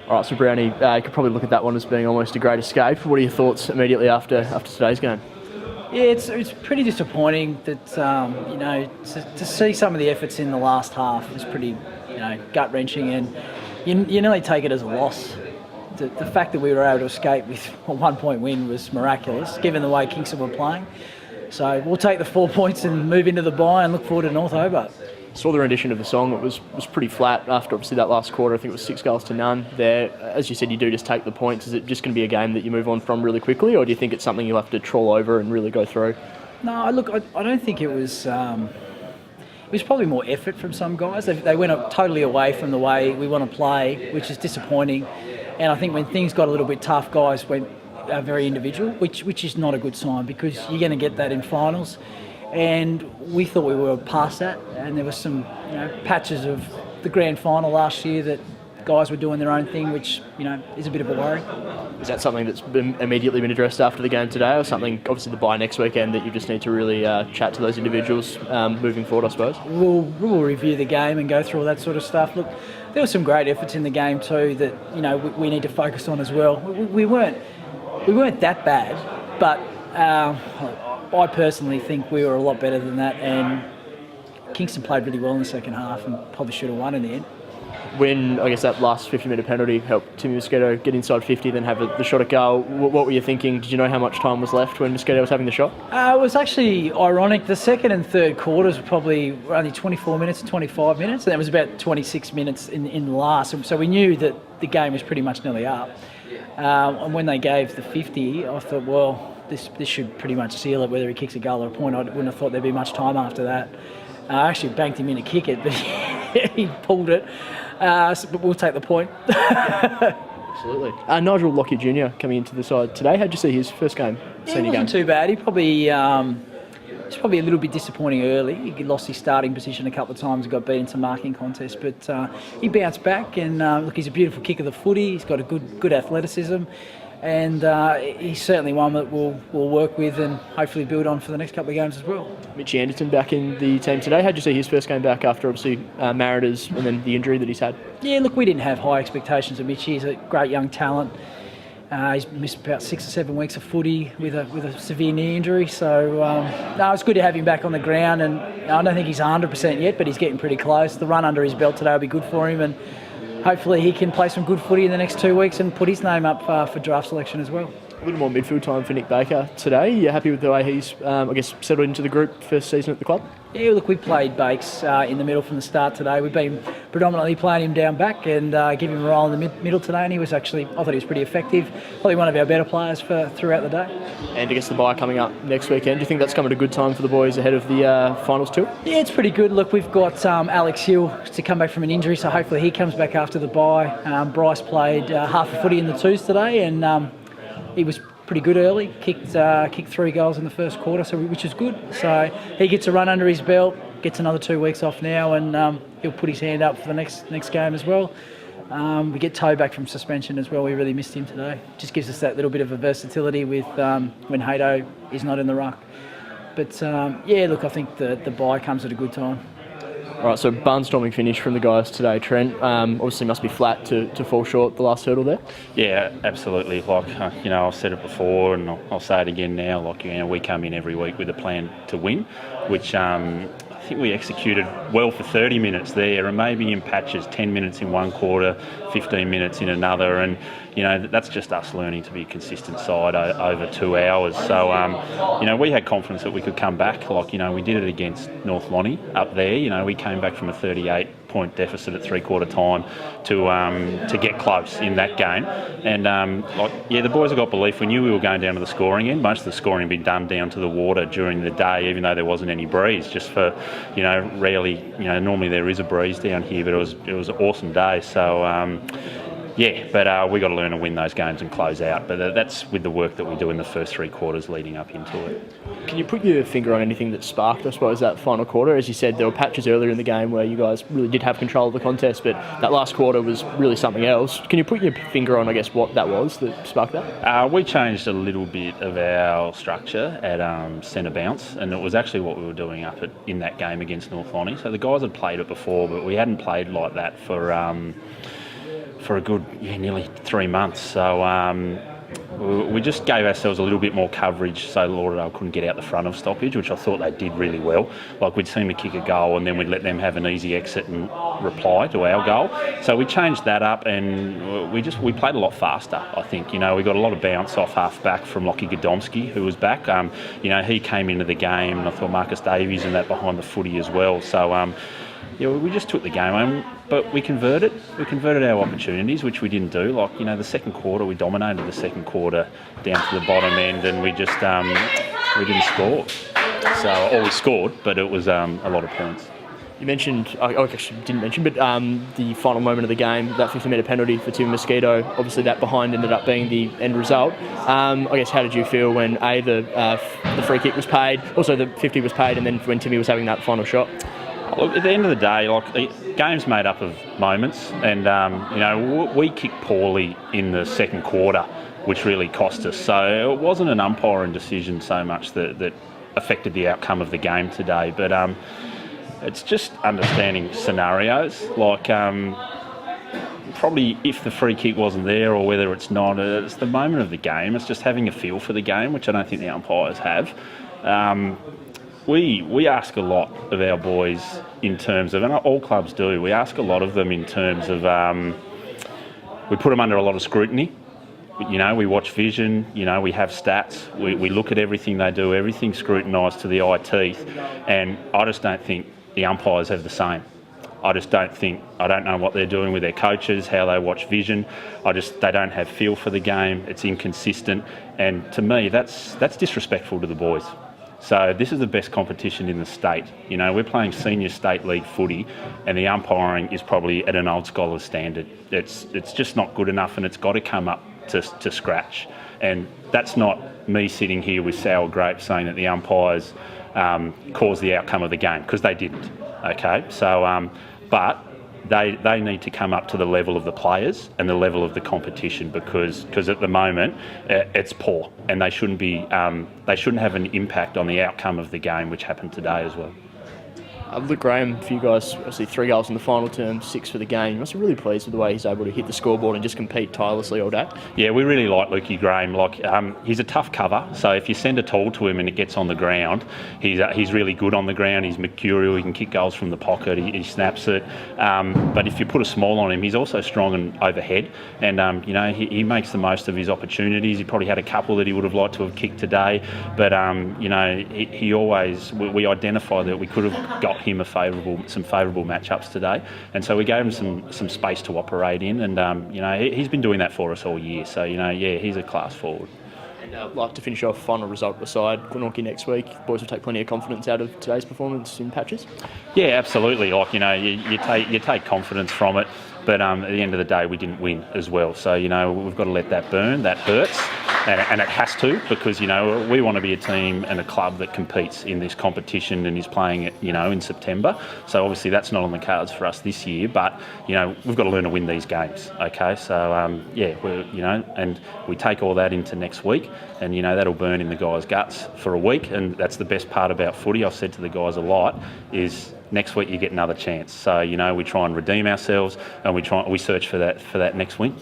All right, so Brownie, you could probably look at that one as being almost a great escape. What are your thoughts immediately after today's game? Yeah, it's pretty disappointing that to see some of the efforts in the last half was pretty gut wrenching, and you nearly take it as a loss. The fact that we were able to escape with a 1 point win was miraculous, given the way Kingston were playing. So we'll take the 4 points and move into the bye and look forward to North Hobart. Saw the rendition of the song. It was pretty flat after obviously that last quarter. I think it was 6-0 there. As you said, you do just take the points. Is it just going to be a game that you move on from really quickly, or do you think it's something you'll have to trawl over and really go through? No, look, I don't think it was. It was probably more effort from some guys. They went totally away from the way we want to play, which is disappointing. And I think when things got a little bit tough, guys went very individual, which is not a good sign, because you're going to get that in finals. And we thought we were past that, and there were some patches of the grand final last year that guys were doing their own thing, which is a bit of a worry. Is that something that's immediately been addressed after the game today, or something, obviously the bye next weekend, that you just need to really chat to those individuals moving forward, I suppose? We'll review the game and go through all that sort of stuff. Look, there were some great efforts in the game too that we need to focus on as well. We weren't that bad, but I personally think we were a lot better than that, and Kingston played really well in the second half and probably should have won in the end. When, I guess, that last 50-metre penalty helped Timmy Mosquito get inside 50, then have the shot at goal, what were you thinking? Did you know how much time was left when Mosquito was having the shot? It was actually ironic. The second and third quarters were probably only 24 minutes to 25 minutes, and it was about 26 minutes in the last. So we knew that the game was pretty much nearly up. And when they gave the 50, I thought, well, this should pretty much seal it, whether he kicks a goal or a point. I wouldn't have thought there'd be much time after that. I actually banked him in to kick it, but he pulled it. But we'll take the point. Absolutely. Nigel Lockyer Jr. coming into the side today. How'd you see his first game? It wasn't too bad. He probably it's probably a little bit disappointing early. He lost his starting position a couple of times and got beat in some marking contests, but he bounced back, and look, he's a beautiful kick of the footy. He's got a good athleticism, and he's certainly one that we'll work with and hopefully build on for the next couple of games as well. Mitchie Anderton back in the team today. How'd you see his first game back after obviously Mariners and then the injury that he's had? Yeah, look, we didn't have high expectations of Mitchie. He's a great young talent. He's missed about 6 or 7 weeks of footy with a severe knee injury, so it's good to have him back on the ground, and I don't think he's 100% yet, but he's getting pretty close. The run under his belt today will be good for him, and hopefully he can play some good footy in the next 2 weeks and put his name up for draft selection as well. A little more midfield time for Nick Baker today. You happy with the way he's, settled into the group first season at the club? Yeah, look, we played Bakes in the middle from the start today. We've been predominantly playing him down back and giving him a role in the middle today, and I thought he was pretty effective. Probably one of our better players throughout the day. And I guess the bye coming up next weekend. Do you think that's coming at a good time for the boys ahead of the finals too? Yeah, it's pretty good. Look, we've got Alex Hill to come back from an injury, so hopefully he comes back after the bye. Bryce played half a footy in the twos today, and he was pretty good early, kicked 3 goals in the first quarter, which is good. So he gets a run under his belt, gets another 2 weeks off now, and he'll put his hand up for the next game as well. We get Toe back from suspension as well. We really missed him today. Just gives us that little bit of a versatility with when Hato is not in the ruck. But look, I think the bye comes at a good time. All right, so barnstorming finish from the guys today, Trent. Obviously must be flat to fall short the last hurdle there. Yeah, absolutely. I've said it before and I'll say it again now. We come in every week with a plan to win, which I think we executed well for 30 minutes there, and maybe in patches, 10 minutes in one quarter, 15 minutes in another, and that's just us learning to be a consistent side over 2 hours. So we had confidence that we could come back. We did it against North Lonnie up there. We came back from a 38-point deficit at three-quarter time to get close in that game. And the boys have got belief. We knew we were going down to the scoring end. Most of the scoring had been done down to the water during the day, even though there wasn't any breeze. Just for rarely, normally there is a breeze down here, but it was an awesome day. So but we got to learn to win those games and close out. But that's with the work that we do in the first 3 quarters leading up into it. Can you put your finger on anything that sparked, I suppose, that final quarter? As you said, there were patches earlier in the game where you guys really did have control of the contest, but that last quarter was really something else. Can you put your finger on, I guess, what that was that sparked that? We changed a little bit of our structure at centre bounce, and it was actually what we were doing in that game against North Lonnie. So the guys had played it before, but we hadn't played like that for for a good nearly 3 months. So we just gave ourselves a little bit more coverage so Lauderdale couldn't get out the front of stoppage, which I thought they did really well. Like, we'd seen them kick a goal and then we'd let them have an easy exit and reply to our goal. So we changed that up and we played a lot faster, I think. We got a lot of bounce off half back from Lockie Godomski, who was back. He came into the game, and I thought Marcus Davies and that behind the footy as well. So we just took the game home, but we converted. We converted our opportunities, which we didn't do. Like, the second quarter, we dominated the second quarter down to the bottom end, and we just we didn't score. Or we scored, but it was a lot of points. You mentioned, I actually didn't mention, but the final moment of the game, that 50-metre penalty for Tim Mosquito, obviously that behind ended up being the end result. I guess, how did you feel when the free kick was paid, also the 50 was paid, and then when Timmy was having that final shot? Look, at the end of the day, the game's made up of moments, and we kicked poorly in the second quarter, which really cost us. So it wasn't an umpiring decision so much that affected the outcome of the game today, but it's just understanding scenarios. Like, probably if the free kick wasn't there or whether it's not, it's the moment of the game. It's just having a feel for the game, which I don't think the umpires have. We ask a lot of our boys in terms of, and all clubs do, we ask a lot of them in terms of, we put them under a lot of scrutiny. We watch vision, we have stats, we look at everything they do, everything's scrutinised to the eye teeth, and I just don't think the umpires have the same. I don't know what they're doing with their coaches, how they watch vision. They don't have feel for the game, it's inconsistent, and to me that's disrespectful to the boys. So this is the best competition in the state. We're playing senior state league footy, and the umpiring is probably at an old scholar's standard. It's just not good enough, and it's got to come up to scratch. And that's not me sitting here with sour grapes saying that the umpires caused the outcome of the game, because they didn't. Okay, so but they need to come up to the level of the players and the level of the competition, because at the moment it's poor, and they shouldn't have an impact on the outcome of the game, which happened today as well. Luke Graham, for you guys, obviously 3 goals in the final term, 6 for the game. You must be really pleased with the way he's able to hit the scoreboard and just compete tirelessly all day. Yeah, we really like Lukey Graham. He's a tough cover, so if you send a tall to him and it gets on the ground, he's really good on the ground. He's mercurial. He can kick goals from the pocket. He snaps it. But if you put a small on him, he's also strong and overhead. And he makes the most of his opportunities. He probably had a couple that he would have liked to have kicked today, but he always, we identify that we could have got him some favourable matchups today, and so we gave him some space to operate in, and he's been doing that for us all year. So he's a class forward. And like to finish off, final result aside, Glenorchy next week, boys will take plenty of confidence out of today's performance in Patches. Yeah, absolutely. You take confidence from it, but at the end of the day, we didn't win as well. So we've got to let that burn. That hurts. And it has to, because we want to be a team and a club that competes in this competition and is playing it in September. So obviously that's not on the cards for us this year, but we've got to learn to win these games. Okay, so and we take all that into next week, and that'll burn in the guys' guts for a week. And that's the best part about footy. I've said to the guys a lot is, next week you get another chance. So we try and redeem ourselves, and we search for that next win.